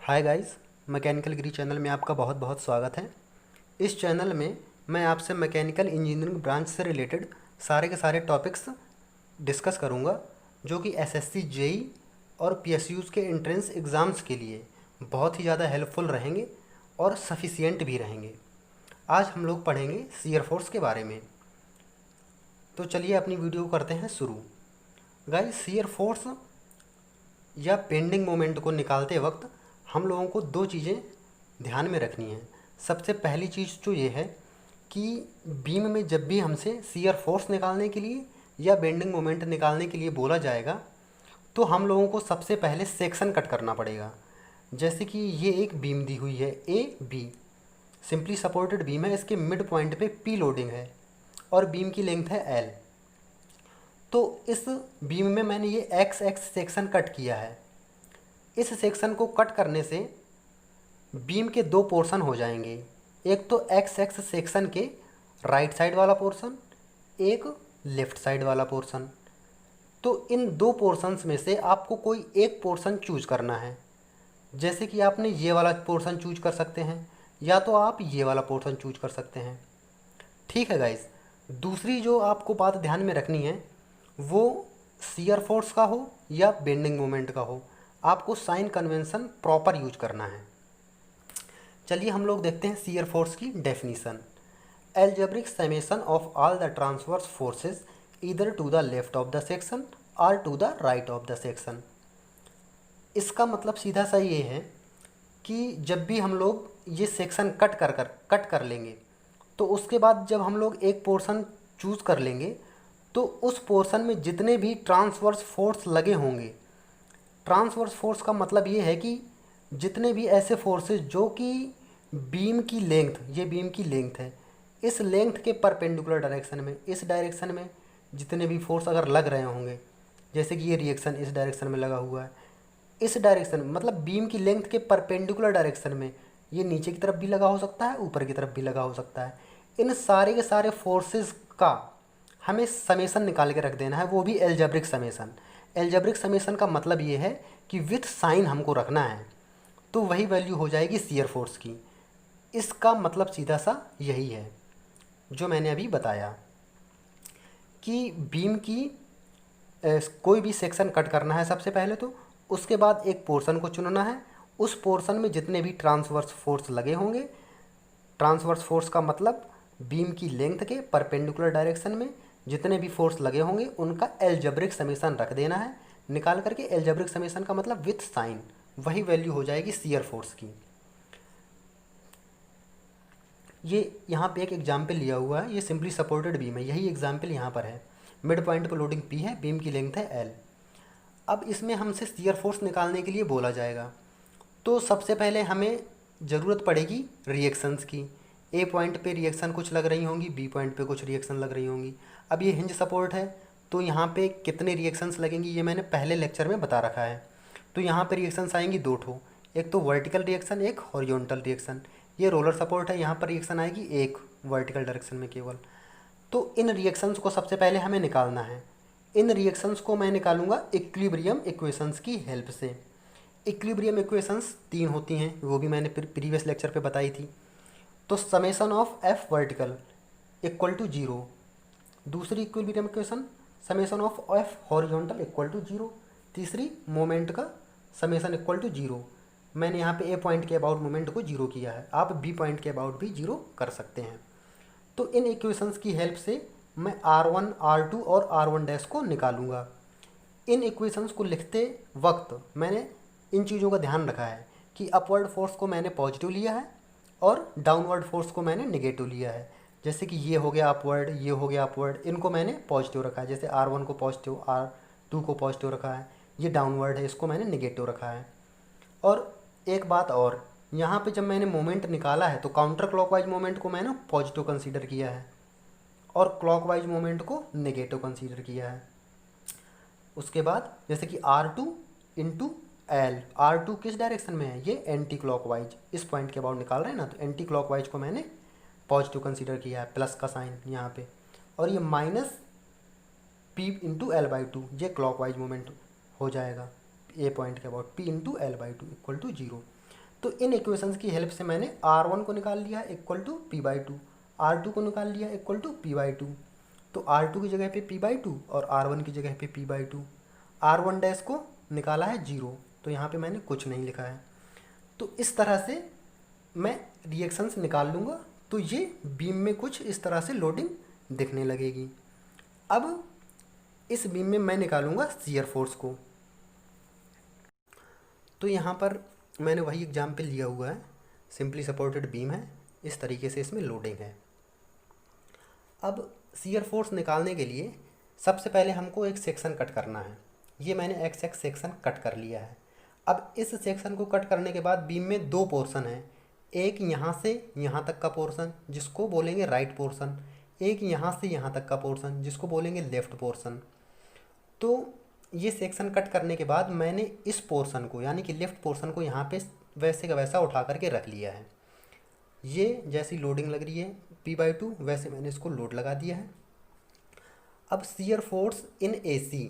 Hi guys, mechanical गिरी channel में आपका बहुत बहुत स्वागत है। इस चैनल में मैं आपसे मैकेनिकल इंजीनियरिंग ब्रांच से रिलेटेड सारे के सारे टॉपिक्स डिस्कस करूंगा जो कि एसएससी जेई और पीएसयूज़ के एंट्रेंस एग्ज़ाम्स के लिए बहुत ही ज़्यादा हेल्पफुल रहेंगे और सफिशिएंट भी रहेंगे। आज हम लोग पढ़ेंगे शियर फोर्स के बारे में। तो चलिए अपनी वीडियो करते हैं शुरू। गाइस, शियर फोर्स या बेंडिंग मोमेंट को निकालते वक्त हम लोगों को दो चीज़ें ध्यान में रखनी है। सबसे पहली चीज़ तो ये है कि बीम में जब भी हमसे शियर फोर्स निकालने के लिए या बेंडिंग मोमेंट निकालने के लिए बोला जाएगा तो हम लोगों को सबसे पहले सेक्शन कट करना पड़ेगा। जैसे कि ये एक बीम दी हुई है A B, simply supported beam है। इसके मिड पॉइंट पे पी लोडिंग है और बीम की लेंथ है एल। तो इस बीम में मैंने ये एक्स एक्स सेक्शन कट किया है। इस सेक्शन को कट करने से बीम के दो पोर्शन हो जाएंगे। एक तो एक्स एक्स सेक्शन के राइट साइड वाला पोर्शन, एक लेफ़्ट साइड वाला पोर्शन। तो इन दो पोर्शंस में से आपको कोई एक पोर्शन चूज करना है। जैसे कि आपने ये वाला पोर्शन चूज कर सकते हैं या तो आप ये वाला पोर्शन चूज कर सकते हैं। ठीक है गाइस, दूसरी जो आपको बात ध्यान में रखनी है वो शियर फोर्स का हो या बेंडिंग मोमेंट का हो, आपको साइन कन्वेंशन प्रॉपर यूज करना है। चलिए हम लोग देखते हैं शियर फोर्स की definition. Algebraic summation of all the transverse forces either to the left of the section और to the right of the section. इसका मतलब सीधा सा ये है कि जब भी हम लोग ये सेक्शन कट कर लेंगे तो उसके बाद जब हम लोग एक पोर्शन चूज़ कर लेंगे तो उस पोर्शन में जितने भी ट्रांसवर्स फोर्स लगे होंगे, ट्रांसवर्स फोर्स का मतलब ये है कि जितने भी ऐसे फोर्सेस जो कि बीम की लेंथ, ये बीम की लेंथ है, इस लेंथ के परपेंडिकुलर डायरेक्शन में, इस डायरेक्शन में जितने भी फोर्स अगर लग रहे होंगे, जैसे कि ये रिएक्शन इस डायरेक्शन में लगा हुआ है, इस डायरेक्शन में मतलब बीम की लेंथ के परपेंडिकुलर डायरेक्शन में ये नीचे की तरफ भी लगा हो सकता है, ऊपर की तरफ भी लगा हो सकता है। इन सारे के सारे फोर्सेस का हमें समेशन निकाल के रख देना है, वो भी एल्जेब्रिक समेशन। एल्जेब्रिक समेशन का मतलब ये है कि विथ साइन हमको रखना है, तो वही वैल्यू हो जाएगी शियर फोर्स की। इसका मतलब सीधा सा यही है जो मैंने अभी बताया कि बीम की कोई भी सेक्शन कट करना है सबसे पहले, तो उसके बाद एक पोर्शन को चुनना है। उस पोर्शन में जितने भी ट्रांसवर्स फोर्स लगे होंगे, ट्रांसवर्स फोर्स का मतलब बीम की लेंथ के परपेंडिकुलर डायरेक्शन में जितने भी फोर्स लगे होंगे उनका एल्जेब्रिक समेशन रख देना है निकाल करके। एल्जेब्रिक समेशन का मतलब विथ साइन, वही वैल्यू हो जाएगी शियर फोर्स की। ये यहाँ पे एक एग्जाम्पल लिया हुआ है, ये सिंपली सपोर्टेड बीम है, यही एग्जाम्पल यहाँ पर है। मिड पॉइंट पर लोडिंग पी है, बीम की लेंथ है एल। अब इसमें हमसे शियर फोर्स निकालने के लिए बोला जाएगा तो सबसे पहले हमें ज़रूरत पड़ेगी रिएक्शंस की। ए पॉइंट पे रिएक्शन कुछ लग रही होंगी, बी पॉइंट पे कुछ रिएक्शन लग रही होंगी। अब ये हिंज सपोर्ट है तो यहाँ पे कितने रिएक्शंस लगेंगी ये मैंने पहले लेक्चर में बता रखा है। तो यहाँ पे रिएक्शंस आएंगी दो ठो, एक तो वर्टिकल रिएक्शन, एक हॉरिजॉन्टल रिएक्शन। ये रोलर सपोर्ट है, यहाँ पर रिएक्शन आएगी एक वर्टिकल डायरेक्शन में केवल। तो इन रिएक्शंस को सबसे पहले हमें निकालना है। इन रिएक्शंस को मैं निकालूंगा इक्विलिब्रियम इक्वेशंस की हेल्प से। इक्विलिब्रियम इक्वेशंस तीन होती हैं, वो भी मैंने प्रीवियस लेक्चर पे बताई थी। तो summation of F vertical equal to zero, दूसरी equilibrium equation summation of F horizontal equal to zero, तीसरी मोमेंट का समेशन इक्वल टू जीरो। मैंने यहाँ पे ए पॉइंट के अबाउट मोमेंट को जीरो किया है, आप बी पॉइंट के अबाउट भी जीरो कर सकते हैं। तो इन इक्वेशंस की हेल्प से मैं R1, R2 और R1 डैश को निकालूंगा। इन इक्वेशंस को लिखते वक्त मैंने इन चीज़ों का ध्यान रखा है कि अपवर्ड फोर्स को मैंने पॉजिटिव लिया है और डाउनवर्ड फोर्स को मैंने नेगेटिव लिया है। जैसे कि ये हो गया अपवर्ड, ये हो गया अपवर्ड, इनको मैंने पॉजिटिव रखा है। जैसे R1 को पॉजिटिव, R2 को पॉजिटिव रखा है। ये डाउनवर्ड है, इसको मैंने नेगेटिव रखा है। और एक बात और, यहाँ पे जब मैंने मोमेंट निकाला है तो काउंटर क्लॉकवाइज मोमेंट को मैंने पॉजिटिव कंसीडर किया है और क्लॉकवाइज मोमेंट को नेगेटिव कंसीडर किया है। उसके बाद जैसे कि R2 इंटू एल, R2 किस डायरेक्शन में है, ये एंटी क्लॉकवाइज, इस पॉइंट के अबाउट निकाल रहे हैं ना, तो एंटी क्लॉकवाइज को मैंने पॉजिटिव कंसीडर किया है, प्लस का साइन यहाँ पे। और ये minus P into L by two, ये क्लॉकवाइज मोमेंट हो जाएगा ए पॉइंट के about, P into L by two equal to zero. तो इन इक्वेशंस की हेल्प से मैंने R1 को निकाल लिया इक्वल टू P/2, R2 को निकाल लिया इक्वल टू P/2। तो R2 की जगह पे P/2 और R1 की जगह पे P/2। R1 डैश को निकाला है 0, तो यहाँ पे मैंने कुछ नहीं लिखा है। तो इस तरह से मैं रिएक्शंस निकाल लूँगा, तो ये बीम में कुछ इस तरह से लोडिंग दिखने लगेगी। अब इस बीम में मैं निकालूंगा शियर फोर्स को। तो यहाँ पर मैंने वही एग्जाम्पल लिया हुआ है, सिंपली सपोर्टेड बीम है, इस तरीके से इसमें लोडिंग है। अब शियर फोर्स निकालने के लिए सबसे पहले हमको एक सेक्शन कट करना है। ये मैंने एक्स एक्स सेक्शन कट कर लिया है। अब इस सेक्शन को कट करने के बाद बीम में दो पोर्शन है, एक यहाँ से यहाँ तक का पोर्शन जिसको बोलेंगे राइट पोर्शन, एक यहाँ से यहाँ तक का पोर्शन जिसको बोलेंगे लेफ्ट पोर्शन। तो ये सेक्शन कट करने के बाद मैंने इस पोर्शन को यानी कि लेफ़्ट पोर्शन को यहाँ पे वैसे का वैसा उठा करके रख लिया है। ये जैसी लोडिंग लग रही है P/2 वैसे मैंने इसको लोड लगा दिया है। अब शियर फोर्स इन AC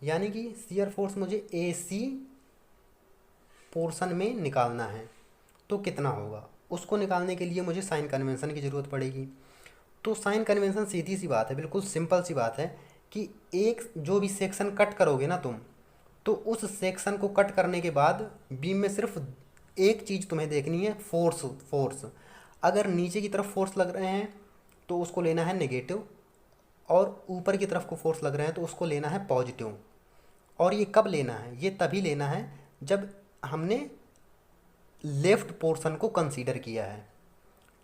यानी कि शियर फोर्स मुझे AC पोर्शन में निकालना है, तो कितना होगा उसको निकालने के लिए मुझे साइन कन्वेंशन की ज़रूरत पड़ेगी। तो साइन कन्वेंशन सीधी सी बात है, बिल्कुल सिंपल सी बात है कि एक जो भी सेक्शन कट करोगे ना तुम, तो उस सेक्शन को कट करने के बाद बीम में सिर्फ एक चीज़ तुम्हें देखनी है, फोर्स। अगर नीचे की तरफ फोर्स लग रहे हैं तो उसको लेना है नेगेटिव, और ऊपर की तरफ को फोर्स लग रहे हैं तो उसको लेना है पॉजिटिव। और ये कब लेना है? ये तभी लेना है जब हमने लेफ़्ट पोर्शन को कंसीडर किया है।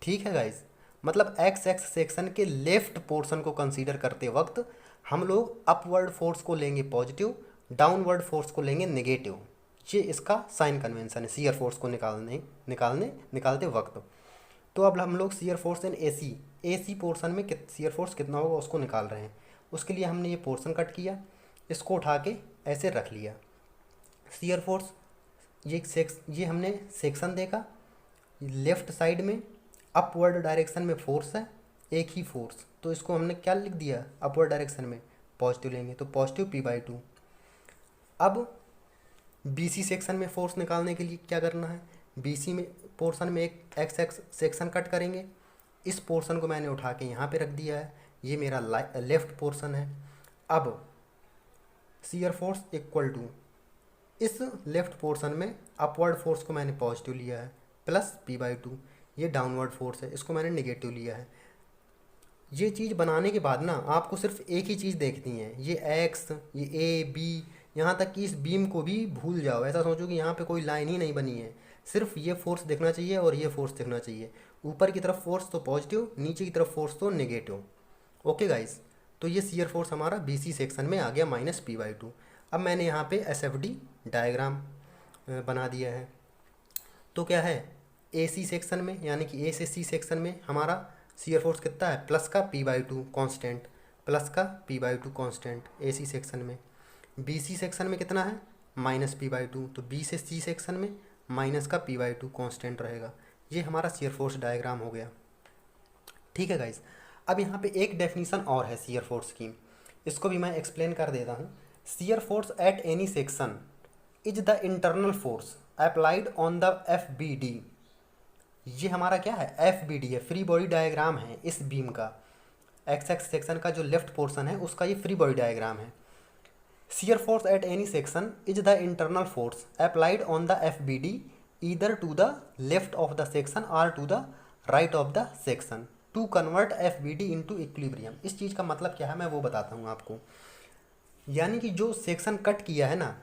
ठीक है गाइस, मतलब एक्स एक्स सेक्शन के लेफ़्ट पोर्शन को कंसीडर करते वक्त हम लोग अपवर्ड फोर्स को लेंगे पॉजिटिव, डाउनवर्ड फोर्स को लेंगे नेगेटिव। ये इसका साइन कन्वेंशन है शियर फोर्स को निकालते वक्त। तो अब हम लोग shear force in AC portion में शियर फोर्स कितना होगा उसको निकाल रहे हैं। उसके लिए हमने ये पोर्शन कट किया, इसको उठा के ऐसे रख लिया। शियर फोर्स ये हमने सेक्शन देखा, लेफ़्ट साइड में अपवर्ड डायरेक्शन में फोर्स है, एक ही फोर्स, तो इसको हमने क्या लिख दिया, अपवर्ड डायरेक्शन में पॉजिटिव लेंगे, तो पॉजिटिव P/2। अब BC सेक्शन में फोर्स निकालने के लिए क्या करना है, BC में पोर्शन में एक एक्स एक्स सेक्शन कट करेंगे। इस पोर्शन को मैंने उठा के यहाँ पे रख दिया है, ये मेरा लेफ़्ट पोर्शन है। अब शियर फोर्स इक्वल टू इस लेफ़्ट पोर्शन में अपवर्ड फोर्स को मैंने पॉजिटिव लिया है प्लस P/2, ये डाउनवर्ड फोर्स है, इसको मैंने नेगेटिव लिया है। ये चीज़ बनाने के बाद ना आपको सिर्फ एक ही चीज़ देखनी है, ये एक्स, ये A B, यहाँ तक कि इस बीम को भी भूल जाओ, ऐसा सोचो कि यहाँ पे कोई लाइन ही नहीं बनी है, सिर्फ ये फोर्स देखना चाहिए और ये फोर्स देखना चाहिए। ऊपर की तरफ फोर्स तो पॉजिटिव, नीचे की तरफ फोर्स तो नेगेटिव। ओके गाइस, तो ये शियर फोर्स हमारा BC सेक्शन में आ गया माइनस P/2। अब मैंने यहाँ पे SFD डायग्राम बना दिया है। तो क्या है, AC सेक्शन में यानी कि A से C सेक्शन में हमारा शियर फोर्स कितना है, प्लस का P/2 कांस्टेंट, प्लस का P/2 कांस्टेंट AC सेक्शन में। BC सेक्शन में कितना है, माइनस P/2, तो B से C सेक्शन में माइनस का P/2 कांस्टेंट रहेगा। ये हमारा शियर फोर्स डायग्राम हो गया। ठीक है गाइस, अब यहाँ पे एक डेफिनीशन और है शियर फोर्स की, इसको भी मैं एक्सप्लेन कर देता हूँ। Shear force at any section is the internal force applied on the FBD। ये हमारा क्या है, FBD है, फ्री बॉडी डायग्राम है इस बीम का। एक्स एक्स सेक्शन का जो लेफ्ट पोर्शन है उसका ये फ्री बॉडी डायग्राम है। Shear force at any section is the internal force applied on the FBD either to the left of the section और to the right of the section to convert FBD into equilibrium. इस चीज़ का मतलब क्या है मैं वो बताता हूँ आपको। यानी कि जो सेक्शन कट किया है ना,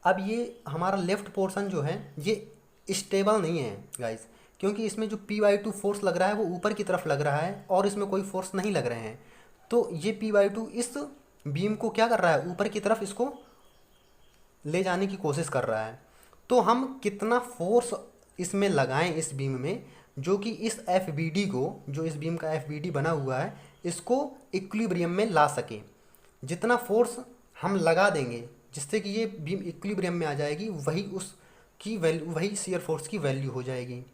अब ये हमारा लेफ्ट पोर्शन जो है ये स्टेबल नहीं है गाइस, क्योंकि इसमें जो P/2 फोर्स लग रहा है वो ऊपर की तरफ लग रहा है और इसमें कोई फोर्स नहीं लग रहे हैं। तो ये P/2 इस बीम को क्या कर रहा है, ऊपर की तरफ इसको ले जाने की कोशिश कर रहा है। तो हम कितना फोर्स इसमें लगाएं इस बीम में, जो कि इस FBD को, जो इस बीम का FBD बना हुआ है, इसको इक्विलिब्रियम में ला सके। जितना फोर्स हम लगा देंगे जिससे कि ये बीम इक्विलिब्रियम में आ जाएगी, वही उसकी वैल्यू, वही शियर फोर्स की वैल्यू हो जाएगी।